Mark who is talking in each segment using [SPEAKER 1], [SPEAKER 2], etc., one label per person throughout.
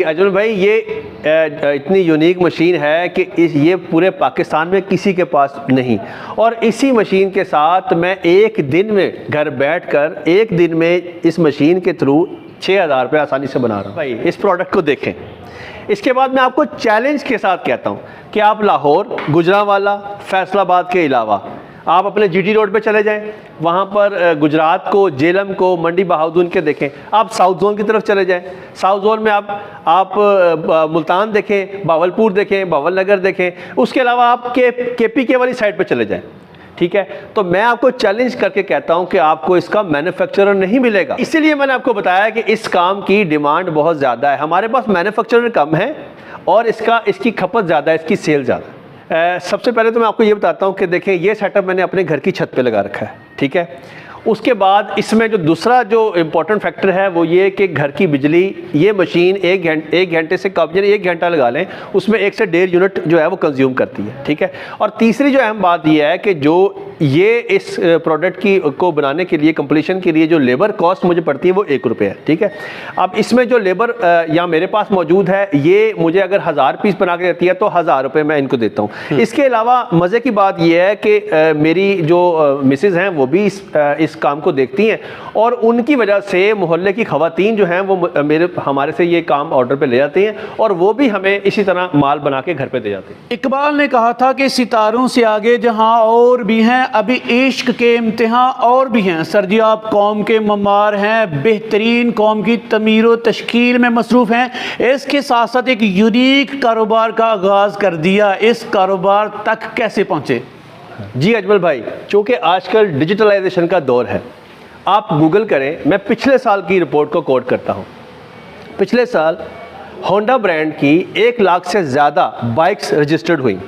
[SPEAKER 1] अजमल भाई, ये इतनी यूनिक मशीन है कि ये पूरे पाकिस्तान में किसी के पास नहीं, और इसी मशीन के साथ मैं एक दिन में घर बैठकर एक दिन में इस मशीन के थ्रू 6000 रुपये आसानी से बना रहा हूँ। भाई इस प्रोडक्ट को देखें। इसके बाद मैं आपको चैलेंज के साथ कहता हूँ कि आप लाहौर, गुजरांवाला, फैसलाबाद के अलावा आप अपने जीटी रोड पे चले जाएं, वहाँ पर गुजरात को, जेलम को, मंडी बहाउद्दीन के देखें। आप साउथ जोन की तरफ चले जाएं, साउथ जोन में आप मुल्तान देखें, बावलपुर देखें, बावल नगर देखें। उसके अलावा आप केपीके वाली साइड पे चले जाएं, ठीक है। तो मैं आपको चैलेंज करके कहता हूं कि आपको इसका मैन्युफैक्चरर नहीं मिलेगा। इसीलिए मैंने आपको बताया कि इस काम की डिमांड बहुत ज़्यादा है। हमारे पास मैन्युफैक्चरर कम है और इसकी खपत ज़्यादा है, इसकी सेल ज़्यादा है। सबसे पहले तो मैं आपको ये बताता हूँ कि देखें, ये सेटअप मैंने अपने घर की छत पे लगा रखा है, ठीक है। उसके बाद इसमें जो दूसरा जो इम्पोर्टेंट फैक्टर है वो ये कि घर की बिजली, ये मशीन एक घंटे से कम, यानी 1 घंटा लगा लें, उसमें 1 से 1.5 यूनिट जो है वो कंज्यूम करती है, ठीक है। और तीसरी जो अहम बात ये है कि जो ये इस प्रोडक्ट को बनाने के लिए, कंप्लीशन के लिए जो लेबर कॉस्ट मुझे पड़ती है वो 1 रुपये है, ठीक है। अब इसमें जो लेबर यहाँ मेरे पास मौजूद है, ये मुझे अगर 1000 पीस बना के देती है तो 1000 रुपये मैं इनको देता हूँ। इसके अलावा मज़े की बात यह है कि मेरी जो मिसेज़ हैं वो भी इस काम को देखती हैं, और उनकी वजह से मोहल्ले की ख़वातीन जो हैं वो हमारे से ये काम ऑर्डर पे ले जाती हैं, और वो भी हमें इसी तरह माल बना के घर पे दे जाते हैं।
[SPEAKER 2] इकबाल ने कहा था कि सितारों से आगे जहां और भी हैं, अभी इश्क के इम्तिहान और भी हैं। सर जी, आप कौम के ममार हैं, बेहतरीन कौम की तमीर व तश्कील में मसरूफ़ हैं। इसके साथ साथ एक यूनिक कारोबार का आगाज़ कर दिया। इस कारोबार तक कैसे पहुँचे?
[SPEAKER 1] जी अजमल भाई, चूँकि आजकल डिजिटलाइजेशन का दौर है, आप गूगल करें, मैं पिछले साल की रिपोर्ट को कोट करता हूँ। पिछले साल होंडा ब्रांड की 1 लाख से ज़्यादा बाइक्स रजिस्टर्ड हुई।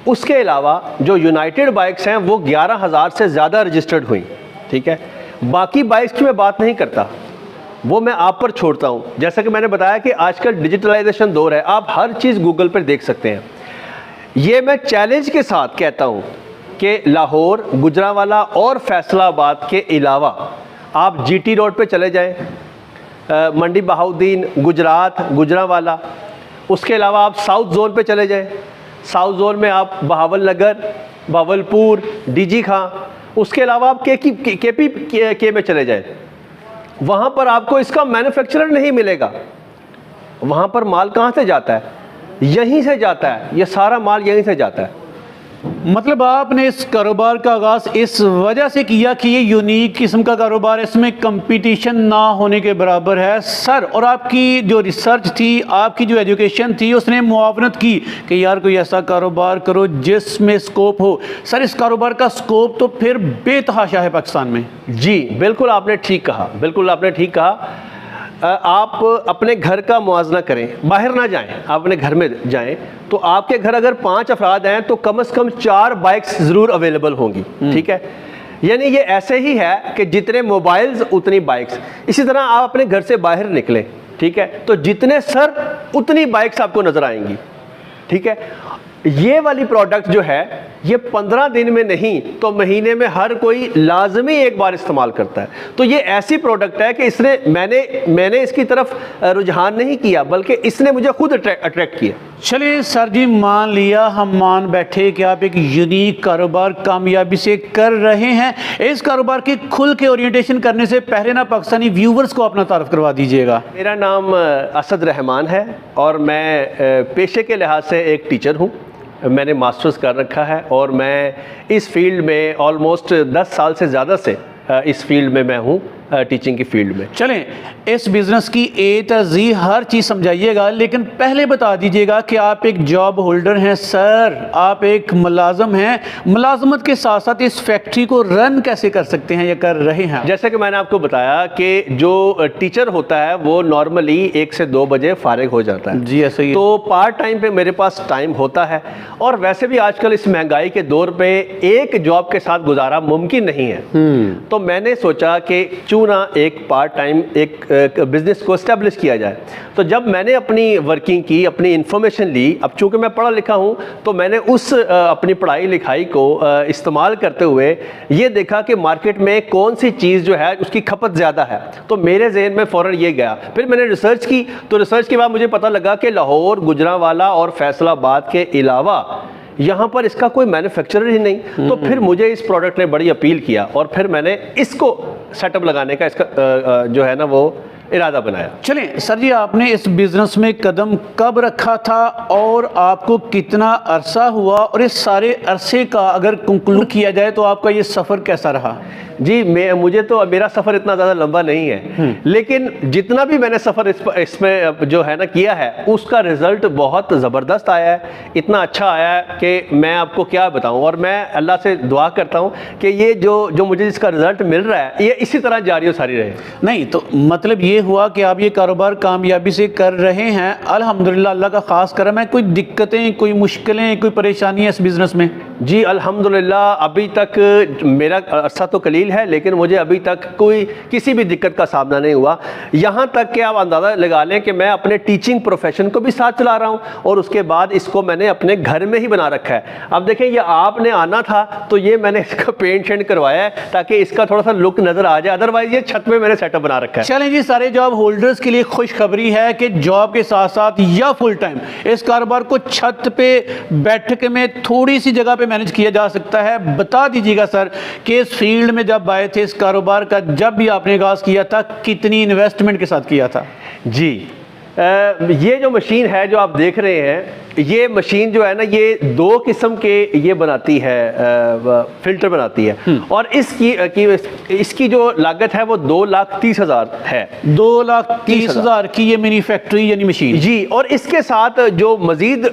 [SPEAKER 1] उसके अलावा जो यूनाइटेड बाइक्स हैं वो 11,000 से ज़्यादा रजिस्टर्ड हुई, ठीक है। बाकी बाइक्स की मैं बात नहीं करता, वो मैं आप पर छोड़ता हूँ। जैसा कि मैंने बताया कि आजकल डिजिटलाइजेशन दौर है, आप हर चीज़ गूगल पर देख सकते हैं। ये मैं चैलेंज के साथ कहता हूँ कि लाहौर, गुजरांवाला और फैसलाबाद के अलावा आप जीटी रोड पे चले जाएं, मंडी बहाउद्दीन, गुजरात, गुजरांवाला। उसके अलावा आप साउथ जोन पे चले जाएं, साउथ जोन में आप बहावल नगर, बावलपुर, डीजी खां। उसके अलावा आप केपीके में चले जाएं, वहाँ पर आपको इसका मैन्युफैक्चरर नहीं मिलेगा। वहाँ पर माल कहाँ से जाता है? यहीं से जाता है, ये सारा माल यहीं से जाता है।
[SPEAKER 2] मतलब आपने इस कारोबार का आगाज़ इस वजह से किया कि ये यूनिक किस्म का कारोबार है, इसमें कंपटीशन ना होने के बराबर है सर। और आपकी जो रिसर्च थी, आपकी जो एजुकेशन थी, उसने मुआवनत की कि यार कोई ऐसा कारोबार करो जिसमें स्कोप हो। सर, इस कारोबार का स्कोप तो फिर बेतहाशा है पाकिस्तान में।
[SPEAKER 1] जी बिल्कुल, आपने ठीक कहा, बिल्कुल आपने ठीक कहा। आप अपने घर का मुआवजा करें, बाहर ना जाएं, आप अपने घर में जाएं, तो आपके घर अगर 5 अफराद हैं तो कम से कम 4 बाइक्स ज़रूर अवेलेबल होंगी, ठीक है। यानी ये ऐसे ही है कि जितने मोबाइल्स उतनी बाइक्स। इसी तरह आप अपने घर से बाहर निकलें, ठीक है, तो जितने सर उतनी बाइक्स आपको नज़र आएंगी, ठीक है। ये वाली प्रोडक्ट जो है ये 15 दिन में नहीं तो महीने में हर कोई लाजमी एक बार इस्तेमाल करता है। तो ये ऐसी प्रोडक्ट है कि इसने मैंने इसकी तरफ रुझान नहीं किया, बल्कि इसने मुझे खुद अट्रैक्ट किया।
[SPEAKER 2] चलिए सर जी, मान लिया, हम मान बैठे कि आप एक यूनिक कारोबार कामयाबी से कर रहे हैं। इस कारोबार की खुल के ओरिएंटेशन करने से पहले ना पाकिस्तानी व्यूवर्स को अपना तारुफ करवा दीजिएगा।
[SPEAKER 1] मेरा नाम असद रहमान है और मैं पेशे के लिहाज से एक टीचर हूँ। मैंने मास्टर्स कर रखा है और मैं इस फील्ड में ऑलमोस्ट 10 साल से ज़्यादा से इस फील्ड में मैं हूँ, टीचिंग की फील्ड में।
[SPEAKER 2] चलें, इस बिज़नेस की ए to Z हर चीज़ समझाइएगा, लेकिन पहले बता दीजिएगा कि आप एक जॉब होल्डर हैं सर, आप एक मुलाजम हैं। मुलाजमत के साथ साथ इस फैक्ट्री को रन कैसे कर सकते हैं या कर रहे हैं?
[SPEAKER 1] जैसे कि मैंने आपको बताया कि जो टीचर होता है वो नॉर्मली 1 से 2 बजे फारिग हो जाता है।
[SPEAKER 2] जी ऐसा ही।
[SPEAKER 1] तो पार्ट टाइम पे मेरे पास टाइम होता है, और वैसे भी आजकल इस महंगाई के दौर पे एक जॉब के साथ गुजारा मुमकिन नहीं है। तो मैंने सोचा कि क्यों ना एक पार्ट टाइम एक बिज़नेस को इस्टेब्लिश किया जाए। तो जब मैंने अपनी वर्किंग की, अपनी इन्फॉर्मेशन ली, अब चूँकि मैं पढ़ा लिखा हूँ तो मैंने उस अपनी पढ़ाई लिखाई को इस्तेमाल करते हुए ये देखा कि मार्केट में कौन सी चीज़ जो है उसकी खपत ज़्यादा है। तो मेरे जहन में फ़ौरन ये गया। फिर मैंने रिसर्च की, तो रिसर्च के बाद मुझे पता लगा कि लाहौर, गुजरांवाला और फैसलाबाद के अलावा यहाँ पर इसका कोई मैन्युफैक्चरर ही नहीं। तो फिर मुझे इस प्रोडक्ट ने बड़ी अपील किया और फिर मैंने इसको सेटअप लगाने का इसका जो है ना वो इरादा बनाया।
[SPEAKER 2] चलें सर जी, आपने इस बिज़नेस में कदम कब रखा था और आपको कितना अरसा हुआ, और इस सारे अरसे का अगर कंक्लूड किया जाए तो आपका ये सफ़र कैसा रहा?
[SPEAKER 1] जी, मुझे तो मेरा सफ़र इतना ज़्यादा लंबा नहीं है, लेकिन जितना भी मैंने सफ़र इसमें जो है ना किया है उसका रिज़ल्ट बहुत ज़बरदस्त आया है, इतना अच्छा आया है कि मैं आपको क्या बताऊं। और मैं अल्लाह से दुआ करता हूं कि ये जो मुझे जिसका रिज़ल्ट मिल रहा है ये इसी तरह जारी और सारी रहे।
[SPEAKER 2] नहीं तो मतलब ये हुआ कि आप ये कारोबार कामयाबी से कर रहे हैं, अल्हम्दुलिल्लाह, अल्लाह का ख़ास करम है। कोई दिक्कतें, कोई मुश्किलें, कोई परेशानियाँ इस बिज़नेस में?
[SPEAKER 1] जी अल्हम्दुलिल्लाह, अभी तक मेरा अरसा तो कलील है, लेकिन मुझे अभी तक कोई किसी भी दिक्कत का सामना नहीं हुआ। यहाँ तक कि आप अंदाज़ा लगा लें कि मैं अपने टीचिंग प्रोफेशन को भी साथ चला रहा हूँ और उसके बाद इसको मैंने अपने घर में ही बना रखा है। अब देखें, ये आपने आना था तो ये मैंने इसका पेंट शेंट करवाया है ताकि इसका थोड़ा सा लुक नज़र आ जाए, अदरवाइज ये छत में मैंने सेटअप बना रखा है।
[SPEAKER 2] चलें जी, सारे जॉब होल्डर्स के लिए खुशखबरी है कि जॉब के साथ साथ या फुल टाइम इस कारोबार को छत पे बैठक में थोड़ी सी जगह पे मैनेज किया जा सकता है। बता दीजिएगा सर कि इस फील्ड में जब आए थे, इस कारोबार का जब भी आपने आगाज़ किया था, कितनी इन्वेस्टमेंट के साथ किया था?
[SPEAKER 1] जी ये जो मशीन है जो आप देख रहे हैं, ये मशीन जो है ना ये दो किस्म के ये बनाती है, फिल्टर बनाती है। और इसकी जो लागत है वो 2,30,000 है।
[SPEAKER 2] 2,30,000 की ये मिनी फैक्ट्री यानी मशीन? जी।
[SPEAKER 1] और इसके साथ जो मज़ीद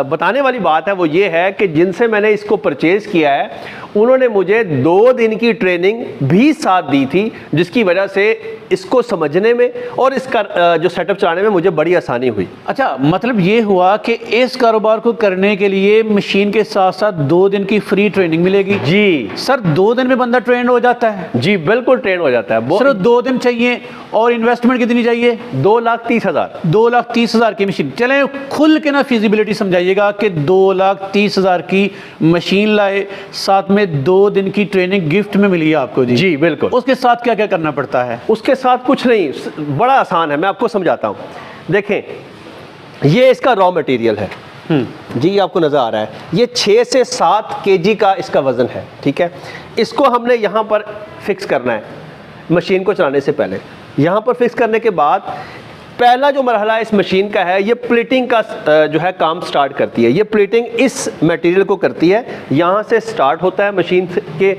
[SPEAKER 1] बताने वाली बात है वो ये है कि जिनसे मैंने इसको परचेज़ किया है उन्होंने मुझे 2 दिन की ट्रेनिंग भी साथ दी थी, जिसकी वजह से इसको समझने में और इसका जो सेटअप चलाने में मुझे बड़ी आसानी हुई।
[SPEAKER 2] अच्छा, मतलब ये हुआ कि इस कारोबार को करने के लिए मशीन के साथ साथ 2 दिन की फ्री ट्रेनिंग मिलेगी?
[SPEAKER 1] जी
[SPEAKER 2] सर, 2 दिन में बंदा ट्रेन हो जाता है?
[SPEAKER 1] जी बिल्कुल ट्रेन हो जाता है।
[SPEAKER 2] सिर्फ 2 दिन चाहिए। और इन्वेस्टमेंट कितनी चाहिए?
[SPEAKER 1] 2,30,000।
[SPEAKER 2] 2,30,000 की मशीन। चलें खुल के ना फिजिबिलिटी समझाइएगा कि 2,30,000 की मशीन लाए, साथ में 2 दिन की ट्रेनिंग गिफ्ट में मिली है आपको? जी
[SPEAKER 1] बिल्कुल।
[SPEAKER 2] उसके साथ क्या क्या करना पड़ता है?
[SPEAKER 1] उसके साथ कुछ नहीं, बड़ा आसान है, मैं आपको समझाता हूँ। देखें, ये इसका रॉ मटेरियल है। जी आपको नज़र आ रहा है, ये 6 से 7 केजी का इसका वज़न है। ठीक है, इसको हमने यहाँ पर फिक्स करना है मशीन को चलाने से पहले। यहाँ पर फिक्स करने के बाद पहला जो मरहला इस मशीन का है, ये प्लेटिंग का जो है काम स्टार्ट करती है। ये प्लेटिंग इस मटेरियल को करती है, यहाँ से स्टार्ट होता है मशीन के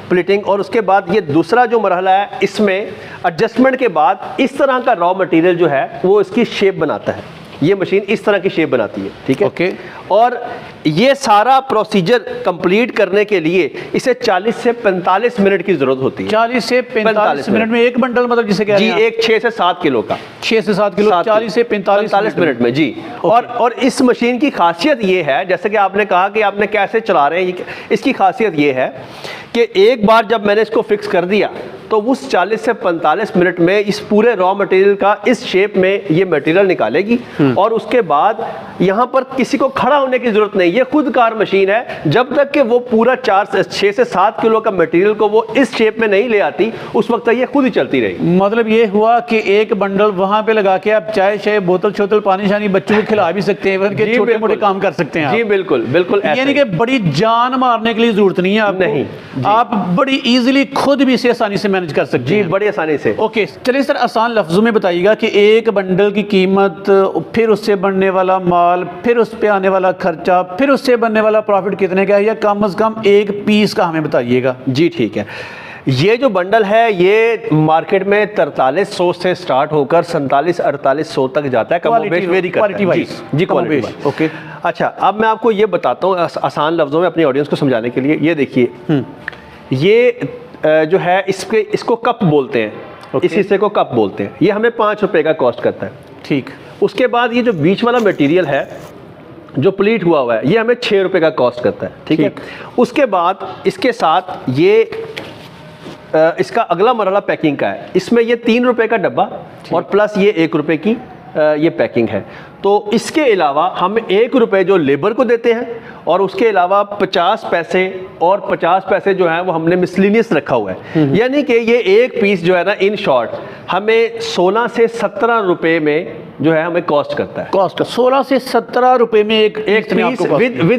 [SPEAKER 1] प्लेटिंग। और उसके बाद ये दूसरा जो मरहला है, इसमें एडजस्टमेंट के बाद इस तरह का रॉ मटेरियल जो है वो इसकी शेप बनाता है। ये मशीन इस तरह की शेप बनाती है। ठीक है,
[SPEAKER 2] ओके।
[SPEAKER 1] और ये सारा प्रोसीजर कंप्लीट करने के लिए इसे 40 से 45 मिनट की जरूरत होती है।
[SPEAKER 2] 40 से 45 मिनट में एक बंडल, मतलब जिसे कह रहे हैं
[SPEAKER 1] जी, एक 6 से 7 किलो का।
[SPEAKER 2] 6 से 7 किलो 40 से 45
[SPEAKER 1] मिनट में। जी। और इस मशीन की खासियत ये है, जैसे कि आपने कहा कि आपने कैसे चला रहे हैं, इसकी खासियत ये है कि एक बार जब मैंने इसको फिक्स कर दिया तो उस 40 से 45 मिनट में इस पूरे रॉ मटेरियल का इस शेप में ये मटेरियल निकालेगी। और उसके बाद यहाँ पर किसी को खड़ा होने की जरूरत नहीं, ये खुद कार मशीन है। जब तक कि वो पूरा 6 से 7 किलो का मटेरियल को वो इस शेप में नहीं ले आती, उस वक्त तक ये खुद ही चलती रहेगी।
[SPEAKER 2] मतलब ये हुआ कि एक बंडल वहां पे लगा के आप चाय शाय, बोतल छोतल, पानी शानी बच्चों को खिला भी सकते हैं, छोटे मोटे काम कर सकते हैं।
[SPEAKER 1] जी बिल्कुल बिल्कुल।
[SPEAKER 2] यानी कि बड़ी जान मारने के लिए जरूरत नहीं है आपको।
[SPEAKER 1] नहीं,
[SPEAKER 2] आप बड़ी इजीली खुद भी इसे आसानी से मैनेज कर सकते हैं।
[SPEAKER 1] जी बड़ी आसानी से।
[SPEAKER 2] ओके, चलिए सर, आसान लफ्जों में बताइएगा कि एक बंडल की कीमत, फिर उससे बनने वाला माल, फिर उस पे आने वाला खर्चा, फिर उससे बनने वाला प्रॉफिट कितने का है, या कम से कम एक पीस का हमें बताइएगा।
[SPEAKER 1] जी ठीक है, ये जो बंडल है ये मार्केट में 4300 से स्टार्ट होकर 4700-4800 तक जाता है।
[SPEAKER 2] Quality wise. जी क्वालिटी। ओके,
[SPEAKER 1] अच्छा, अब मैं आपको ये बताता हूँ आसान लफ्जों में अपनी ऑडियंस को समझाने के लिए। ये देखिए, ये जो है इसको कप बोलते हैं। इस हिस्से को कप बोलते हैं। ये हमें 5 रुपए का कॉस्ट करता है।
[SPEAKER 2] ठीक।
[SPEAKER 1] उसके बाद ये जो बीच वाला मटेरियल है जो प्लीट हुआ हुआ है, ये हमें 6 रुपए का कॉस्ट करता है। ठीक है। उसके बाद इसके साथ ये इसका अगला मरहला पैकिंग का है। इसमें ये 3 रुपए का डब्बा और प्लस ये 1 रुपए की ये पैकिंग है। तो इसके अलावा हम 1 रुपए जो लेबर को देते हैं और उसके अलावा 50 पैसे और 50 पैसे जो है वो हमने मिसलिनियस रखा हुआ है। यानी कि ये एक पीस जो है ना, इन शॉर्ट हमें 16 से 17 रुपए में जो है हमें कॉस्ट करता है।
[SPEAKER 2] कॉस्ट 16 से 17 रुपए में एक
[SPEAKER 1] पीस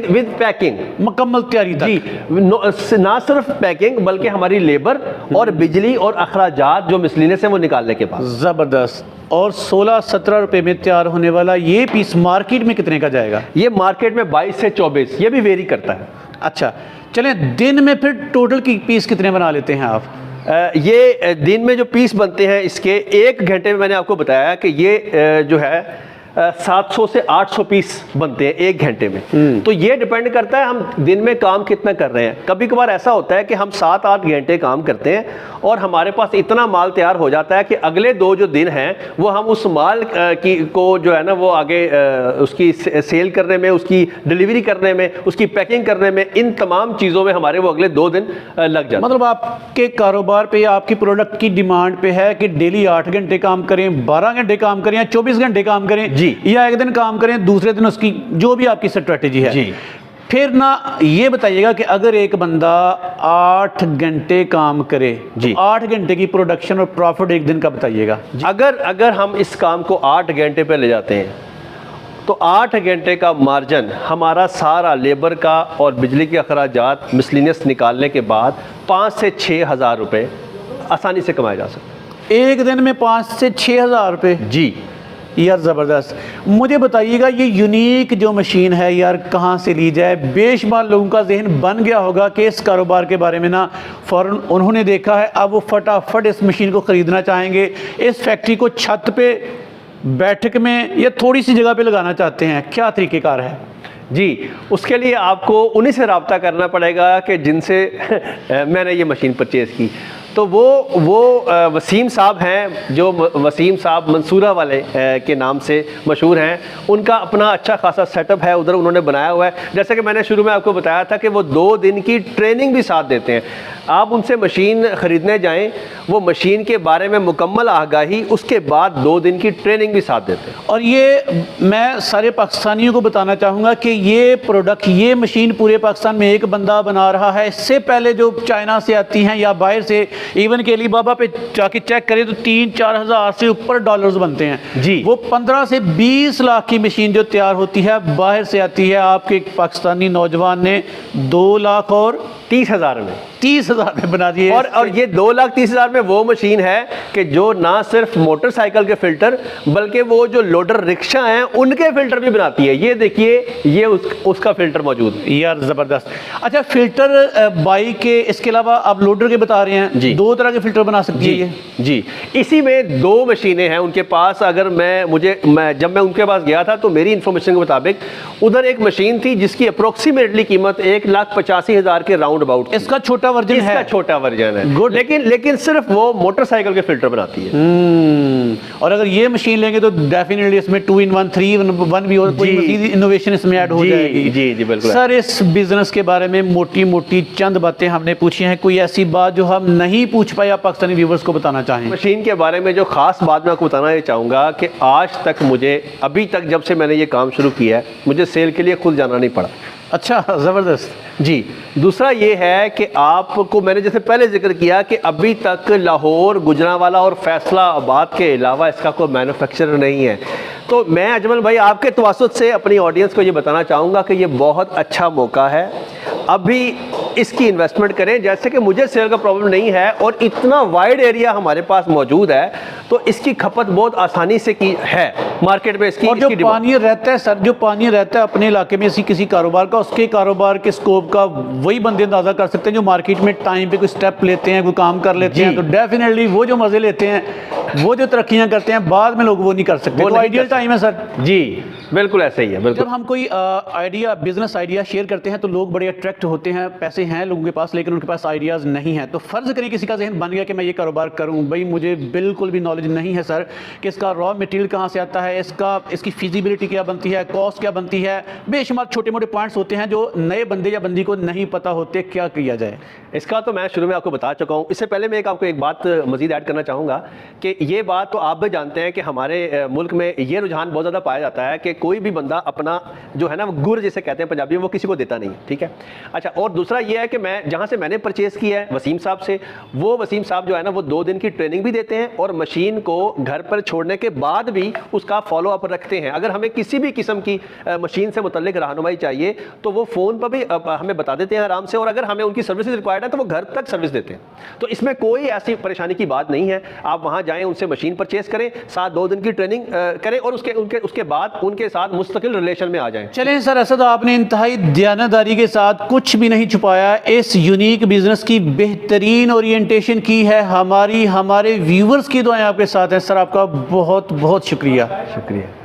[SPEAKER 1] विद पैकिंग,
[SPEAKER 2] मुकम्मल तैयारी तक।
[SPEAKER 1] जी, ना सिर्फ पैकिंग बल्कि हमारी लेबर और बिजली और अखराजात जो मिसलिनियस है वो निकालने के बाद।
[SPEAKER 2] ज़बरदस्त। और 16-17 रुपए में तैयार होने वाला ये पीस मार्केट में कितने का जाएगा?
[SPEAKER 1] ये मार्केट में 22 से 24, ये भी वेरी करता है।
[SPEAKER 2] अच्छा, चलें दिन में फिर टोटल की पीस कितने बना लेते हैं आप?
[SPEAKER 1] ये दिन में जो पीस बनते हैं इसके 1 घंटे में मैंने आपको बताया कि ये जो है 700 से 800 पीस बनते हैं 1 घंटे में। तो ये डिपेंड करता है हम दिन में काम कितना कर रहे हैं। कभी कभार ऐसा होता है कि हम 7-8 घंटे काम करते हैं और हमारे पास इतना माल तैयार हो जाता है कि अगले 2 जो दिन हैं वो हम उस माल को जो है ना वो आगे उसकी सेल करने में, उसकी डिलीवरी करने में, उसकी पैकिंग करने में, इन तमाम चीज़ों में हमारे वो अगले 2 दिन लग जाते हैं।
[SPEAKER 2] मतलब आपके कारोबार पे या आपकी प्रोडक्ट की डिमांड पे है कि डेली 8 घंटे काम करें, 12 घंटे काम करें या 24 घंटे काम करें
[SPEAKER 1] जी,
[SPEAKER 2] या एक दिन काम करें, दूसरे दिन उसकी जो भी आपकी स्ट्रेटेजी है
[SPEAKER 1] जी।
[SPEAKER 2] फिर ना ये बताइएगा कि अगर एक बंदा 8 घंटे काम करे
[SPEAKER 1] जी,
[SPEAKER 2] तो 8 घंटे की प्रोडक्शन और प्रॉफिट एक दिन का बताइएगा।
[SPEAKER 1] अगर हम इस काम को 8 घंटे पे ले जाते हैं तो 8 घंटे का मार्जिन हमारा सारा लेबर का और बिजली के अखराजात मिसलिनियस निकालने के बाद 5 से 6 हज़ार रुपये आसानी से कमाए जा सकते हैं।
[SPEAKER 2] एक दिन में 5 से 6 हज़ार रुपये?
[SPEAKER 1] जी
[SPEAKER 2] यार ज़बरदस्त। मुझे बताइएगा ये यूनिक जो मशीन है यार कहाँ से ली जाए? बेशुमार लोगों का जहन बन गया होगा कि इस कारोबार के बारे में ना फ़ौरन उन्होंने देखा है, अब वो फटाफट इस मशीन को ख़रीदना चाहेंगे। इस फैक्ट्री को छत पे, बैठक में या थोड़ी सी जगह पे लगाना चाहते हैं, क्या तरीक़ेकार है?
[SPEAKER 1] जी, उसके लिए आपको उन्हीं से रब्ता करना पड़ेगा कि जिनसे मैंने ये मशीन परचेज़ की। तो वो वसीम साहब हैं, जो वसीम साहब मंसूरा वाले के नाम से मशहूर हैं। उनका अपना अच्छा खासा सेटअप है, उधर उन्होंने बनाया हुआ है। जैसे कि मैंने शुरू में आपको बताया था कि वो 2 दिन की ट्रेनिंग भी साथ देते हैं। आप उनसे मशीन ख़रीदने जाएं, वो मशीन के बारे में मुकम्मल आगाही, उसके बाद 2 दिन की ट्रेनिंग भी साथ देते हैं।
[SPEAKER 2] और ये मैं सारे पाकिस्तानियों को बताना चाहूँगा कि ये प्रोडक्ट, ये मशीन पूरे पाकिस्तान में एक बंदा बना रहा है। इससे पहले जो चाइना से आती हैं या बाहर से, इवन के अलीबाबा पे जाके चेक करें तो 3-4 हज़ार से ऊपर डॉलर्स बनते हैं
[SPEAKER 1] जी।
[SPEAKER 2] वो 15 से 20 लाख की मशीन जो तैयार होती है बाहर से आती है। आपके एक पाकिस्तानी नौजवान ने 2 लाख और
[SPEAKER 1] 30 हज़ार में
[SPEAKER 2] 30 हज़ार में बना दिए।
[SPEAKER 1] और ये 2,30,000 में वो मशीन है कि जो ना सिर्फ मोटरसाइकिल के फ़िल्टर बल्कि वो जो लोडर रिक्शा हैं उनके फ़िल्टर भी बनाती है। ये देखिए, ये उसका फ़िल्टर मौजूद है।
[SPEAKER 2] यार ज़बरदस्त। अच्छा, फ़िल्टर बाइक के इसके अलावा आप लोडर के बता रहे हैं
[SPEAKER 1] जी,
[SPEAKER 2] 2 तरह के फ़िल्टर बना सकती है ये?
[SPEAKER 1] जी, इसी में 2 मशीनें हैं उनके पास। अगर जब मैं उनके पास गया था तो मेरी इन्फॉर्मेशन के मुताबिक उधर एक मशीन थी जिसकी अप्रोक्सीमेटली कीमत 1,85,000 के राउंड अबाउट।
[SPEAKER 2] इसका छोटा वर्जन है?
[SPEAKER 1] इसका छोटा वर्जन है,
[SPEAKER 2] गुड।
[SPEAKER 1] लेकिन सिर्फ वो मोटरसाइकिल के फ़िल्टर बनाती है।
[SPEAKER 2] और अगर ये मशीन लेंगे तो डेफिनेटली इसमें 2 in 1, 3 in 1 भी और कोई मज़ीद इनोवेशन इसमें ऐड हो जाएगी।
[SPEAKER 1] जी जी बिल्कुल।
[SPEAKER 2] सर, इस बिजनेस के बारे में मोटी मोटी चंद बातें हमने पूछी हैं, कोई ऐसी बात जो हम नहीं पूछ पाए आप पाकिस्तानी व्यूवर्स को बताना चाहें? मशीन
[SPEAKER 1] के बारे में जो ख़ास बात मैं आपको बताना ये चाहूँगा कि आज तक मुझे, अभी तक जब से मैंने ये काम शुरू किया है, मुझे सेल के लिए खुद जाना नहीं पड़ा।
[SPEAKER 2] अच्छा, ज़बरदस्त।
[SPEAKER 1] जी, दूसरा ये है कि आपको मैंने जैसे पहले जिक्र किया कि अभी तक लाहौर, गुजरांवाला और फैसलाबाद के अलावा इसका कोई मैन्युफैक्चरर नहीं है। तो मैं अजमल भाई आपके तवसुत से अपनी ऑडियंस को ये बताना चाहूँगा कि ये बहुत अच्छा मौका है, अभी इसकी इन्वेस्टमेंट करें। जैसे कि मुझे सेल का प्रॉब्लम नहीं है और इतना वाइड एरिया हमारे पास मौजूद है, तो इसकी खपत बहुत आसानी से की है मार्केट में इसकी।
[SPEAKER 2] और जो पानी रहता है सर, जो पानी रहता है अपने इलाके में किसी कारोबार का, उसके कारोबार के स्कोप का वही बंदे अंदाज़ा कर सकते हैं जो मार्केट में टाइम पे कोई स्टेप लेते हैं, कोई काम कर लेते हैं। तो डेफिनेटली वो जो मज़े लेते हैं, वो जो तरक्कियाँ करते हैं, बाद में लोग वो नहीं कर सकते। तो आइडियल टाइम है सर।
[SPEAKER 1] जी बिल्कुल ऐसे ही है। बिल्कुल।
[SPEAKER 2] जब हम कोई आइडिया, बिजनेस आइडिया शेयर करते हैं तो लोग बड़े अट्रैक्ट होते हैं। पैसे हैं लोगों के पास लेकिन उनके पास आइडियाज़ नहीं है। तो फ़र्ज़ करें किसी का जहन बन गया कि मैं ये कारोबार करूँ, भाई मुझे बिल्कुल भी नॉलेज नॉलेज नहीं है सर कि इसका रॉ मटेरियल कहाँ से आता है, इसकी फिजिबिलिटी क्या बनती है, कॉस्ट क्या बनती है, बेशुमार छोटे मोटे पॉइंट्स होते हैं जो नए बंदे या बंदी को नहीं पता होते, क्या किया जाए?
[SPEAKER 1] इसका तो मैं शुरू में आपको बता चुका हूँ। इससे पहले मैं आपको एक बात मजीद ऐड करना चाहूँगा कि ये बात तो आप भी जानते हैं कि हमारे मुल्क में ये रुझान बहुत ज़्यादा पाया जाता है कि कोई भी बंदा अपना जो है ना वो गुर जिसे कहते हैं पंजाबी में, वो किसी को देता नहीं, ठीक है। अच्छा, और दूसरा ये है कि मैं जहाँ से मैंने परचेज़ किया है वसीम साहब से, वो वसीम साहब जो है ना वो 2 दिन की ट्रेनिंग भी देते हैं और मशीन को घर पर छोड़ने के बाद भी उसका फॉलो अप रखते हैं। अगर हमें किसी भी किस्म की मशीन से मुतल्लिक रहनुमाई चाहिए तो वो फ़ोन पर भी हमें बता देते हैं आराम से, और अगर हमें उनकी सर्विस रिक्वायर्ड है तो वो घर तक सर्विस देते हैं। तो इसमें कोई ऐसी परेशानी की बात नहीं है। आप वहाँ जाएँ, उनसे मशीन परचेज़ करें, साथ 2 दिन की ट्रेनिंग करें और उसके बाद उनके साथ मुस्तकिल रिलेशन में आ जाएं।
[SPEAKER 2] चलें सर, असद आपने इंतहाई दयानतदारी के साथ कुछ भी नहीं छुपाया, इस यूनिक बिजनेस की बेहतरीन ओरिएंटेशन की है। हमारे व्यूवर्स की दुआएं आपके साथ हैं सर, आपका बहुत बहुत शुक्रिया।
[SPEAKER 1] शुक्रिया।